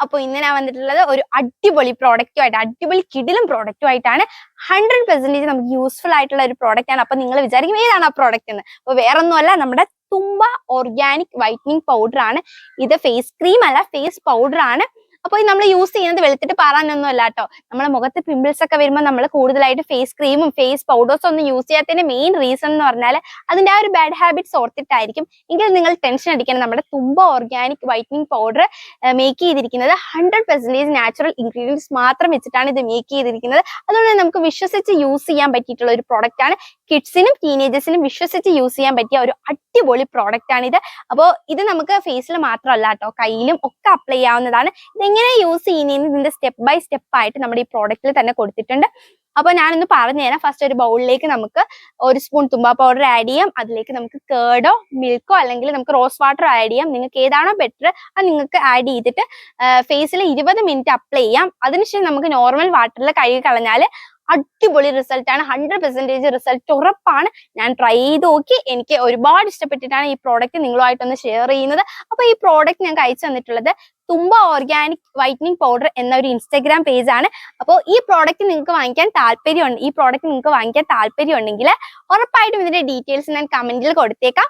അപ്പോൾ ഇന്ന് ഞാൻ വന്നിട്ടുള്ളത് ഒരു അടിപൊളി പ്രോഡക്റ്റുമായിട്ട്, അടിപൊളി കിടിലം പ്രോഡക്റ്റുമായിട്ടാണ്. 100% നമുക്ക് യൂസ്ഫുൾ ആയിട്ടുള്ള ഒരു പ്രോഡക്റ്റ് ആണ്. അപ്പൊ നിങ്ങൾ വിചാരിക്കും ഏതാണ് ആ പ്രോഡക്റ്റ് എന്ന്. അപ്പോൾ വേറൊന്നുമല്ല, നമ്മുടെ തുമ്പ ഓർഗാനിക് വൈറ്റനിങ് പൗഡർ ആണ് ഇത്. ഫേസ് ക്രീം അല്ല, ഫേസ് പൗഡർ ആണ്. അപ്പോൾ നമ്മൾ യൂസ് ചെയ്യുന്നത് വെളുത്തിട്ട് പാറാനൊന്നും അല്ല കേട്ടോ. നമ്മുടെ മുഖത്ത് പിമ്പിൾസ് ഒക്കെ വരുമ്പോൾ നമ്മൾ കൂടുതലായിട്ട് ഫേസ് ക്രീമും ഫേസ് പൗഡേഴ്സും ഒന്നും യൂസ് ചെയ്യാത്തതിന്റെ മെയിൻ റീസൺ എന്ന് പറഞ്ഞാൽ അതിന്റെ ആ ഒരു ബാഡ് ഹാബിറ്റ്സ് ഓർത്തിട്ടായിരിക്കും. എങ്കിൽ നിങ്ങൾ ടെൻഷൻ അടിക്കണം. നമ്മുടെ തുമ്പ ഓർഗാനിക് വൈറ്റനിങ് പൗഡർ മേക്ക് ചെയ്തിരിക്കുന്നത് 100% നാച്ചുറൽ ഇൻഗ്രീഡിയൻസ് മാത്രം വെച്ചിട്ടാണ് ഇത് മേക്ക് ചെയ്തിരിക്കുന്നത്. അതുകൊണ്ട് നമുക്ക് വിശ്വസിച്ച് യൂസ് ചെയ്യാൻ പറ്റിയിട്ടുള്ള ഒരു പ്രോഡക്റ്റ് ആണ്. കിഡ്സിനും ടീനേജേഴ്സിനും വിശ്വസിച്ച് യൂസ് ചെയ്യാൻ പറ്റിയ ഒരു അടിപൊളി പ്രോഡക്റ്റ് ആണ് ഇത്. അപ്പോൾ ഇത് നമുക്ക് ഫേസിൽ മാത്രമല്ല കേട്ടോ, കയ്യിലും ഒക്കെ അപ്ലൈ ചെയ്യാവുന്നതാണ്. ഇതെങ്ങനെ യൂസ് ചെയ്യുന്നതിന് ഇതിന്റെ സ്റ്റെപ്പ് ബൈ സ്റ്റെപ്പ് ആയിട്ട് നമ്മുടെ ഈ പ്രോഡക്റ്റിൽ തന്നെ കൊടുത്തിട്ടുണ്ട്. അപ്പോൾ ഞാനൊന്ന് പറഞ്ഞു തരാം. ഫസ്റ്റ് ഒരു ബൗളിലേക്ക് നമുക്ക് 1 സ്പൂൺ തുമ്പ പൗഡർ ആഡ് ചെയ്യാം. അതിലേക്ക് നമുക്ക് കേർഡോ മിൽക്കോ അല്ലെങ്കിൽ നമുക്ക് റോസ് വാട്ടർ ആഡ് ചെയ്യാം. നിങ്ങൾക്ക് ഏതാണോ ബെറ്റർ അത് നിങ്ങൾക്ക് ആഡ് ചെയ്തിട്ട് ഫേസിൽ 20 മിനിറ്റ് അപ്ലൈ ചെയ്യാം. അതിനുശേഷം നമുക്ക് നോർമൽ വാട്ടറിൽ കഴുകി കളഞ്ഞാൽ അടിപൊളി റിസൾട്ട് ആണ്. 100% റിസൾട്ട് ഉറപ്പാണ്. ഞാൻ ട്രൈ ചെയ്ത് നോക്കി, എനിക്ക് ഒരുപാട് ഇഷ്ടപ്പെട്ടിട്ടാണ് ഈ പ്രോഡക്റ്റ് നിങ്ങളുമായിട്ടൊന്ന് ഷെയർ ചെയ്യുന്നത്. അപ്പോൾ ഈ പ്രോഡക്റ്റ് ഞങ്ങൾക്ക് അയച്ചു തന്നിട്ടുള്ളത് തുമ്പ ഓർഗാനിക് വൈറ്റനിങ് പൗഡർ എന്ന ഒരു ഇൻസ്റ്റാഗ്രാം പേജ് ആണ്. അപ്പോൾ ഈ പ്രോഡക്റ്റ് നിങ്ങൾക്ക് വാങ്ങിക്കാൻ താല്പര്യമുണ്ടെങ്കിൽ ഉറപ്പായിട്ടും ഇതിന്റെ ഡീറ്റെയിൽസ് ഞാൻ കമന്റിൽ കൊടുത്തേക്കാം.